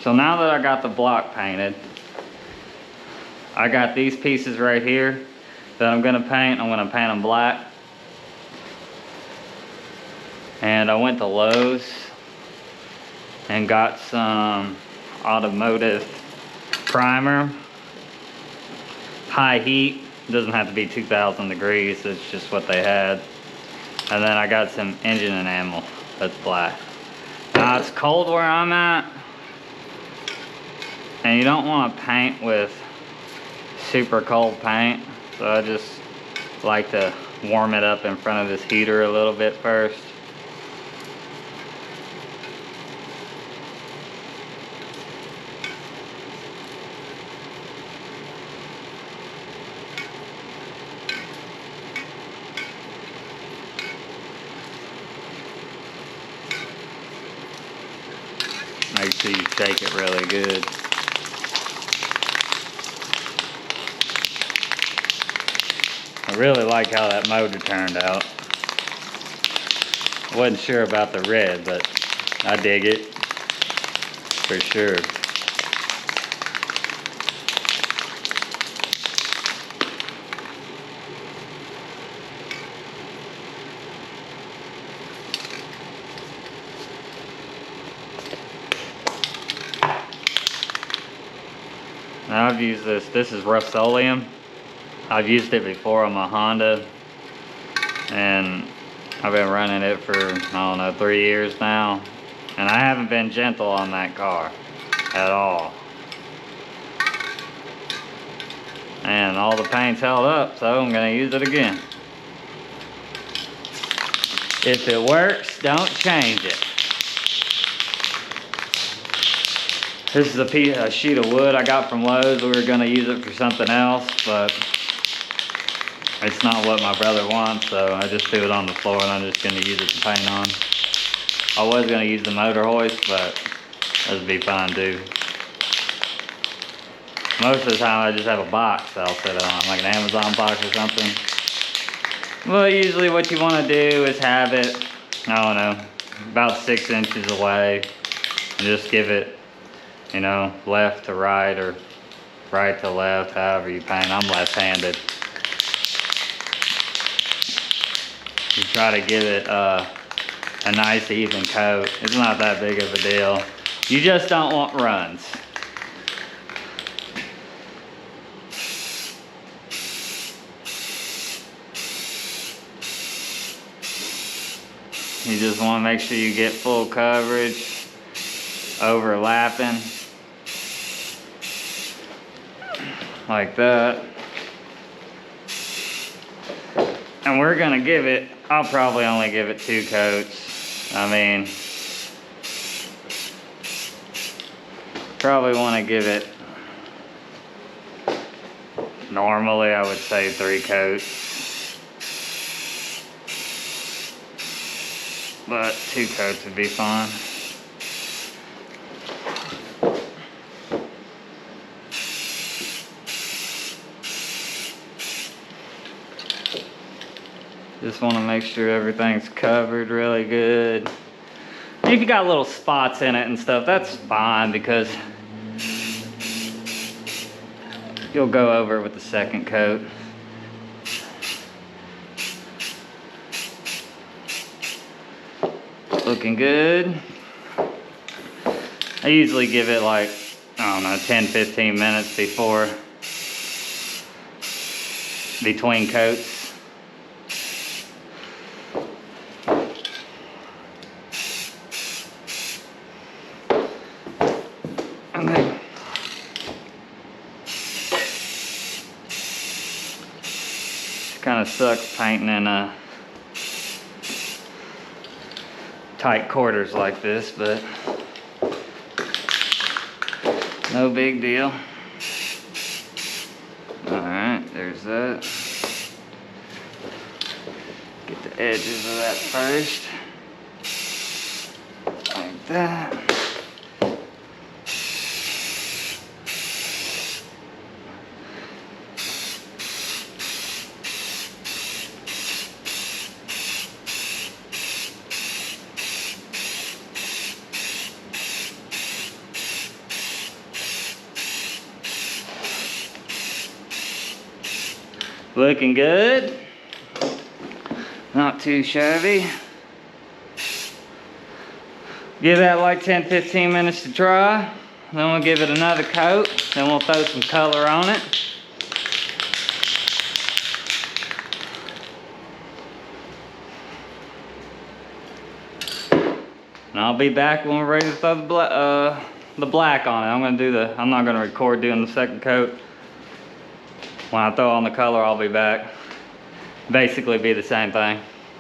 So now that I got the block painted, I got these pieces right here that I'm gonna paint. I'm gonna paint them black. And I went to Lowe's and got some automotive primer. High heat, doesn't have to be 2,000 degrees, it's just what they had. And then I got some engine enamel that's black. Now it's cold where I'm at, and you don't want to paint with super cold paint, so I just like to warm it up in front of this heater a little bit first. Make sure you shake it really good. I really like how that motor turned out. I wasn't sure about the red, but I dig it for sure. Now I've used this is Rust-Oleum. I've used it before on my Honda, and I've been running it for, I don't know, 3 years now. And I haven't been gentle on that car at all. And all the paint's held up, so I'm gonna use it again. If it works, don't change it. This is a sheet of wood I got from Lowe's. We were gonna use it for something else, but it's not what my brother wants, so I just threw it on the floor and I'm just gonna use it to paint on. I was gonna use the motor hoist, but that'd be fine too. Most of the time I just have a box that I'll put it on, like an Amazon box or something. Well, usually what you wanna do is have it, I don't know, about 6 inches away, and just give it, you know, left to right or right to left, however you paint. I'm left-handed. You try to give it a nice even coat. It's not that big of a deal. You just don't want runs. You just want to make sure you get full coverage, overlapping, like that. And we're gonna give it, I'll probably only give it 2 coats. I mean, probably want to give it, normally I would say 3 coats, but 2 coats would be fine. Just want to make sure everything's covered really good. If you got little spots in it and stuff, that's fine, because you'll go over it with the second coat. Looking good. I usually give it like, I don't know, 10-15 minutes between coats. Kind of sucks painting in tight quarters like this, but no big deal. Alright, there's that. Get the edges of that first. Like that. Looking good. Not too shabby. Give that like 10-15 minutes to dry. Then we'll give it another coat. Then we'll throw some color on it. And I'll be back when we're ready to throw the black on it. I'm not gonna record doing the second coat. When I throw on the color, I'll be back. Basically be the same thing.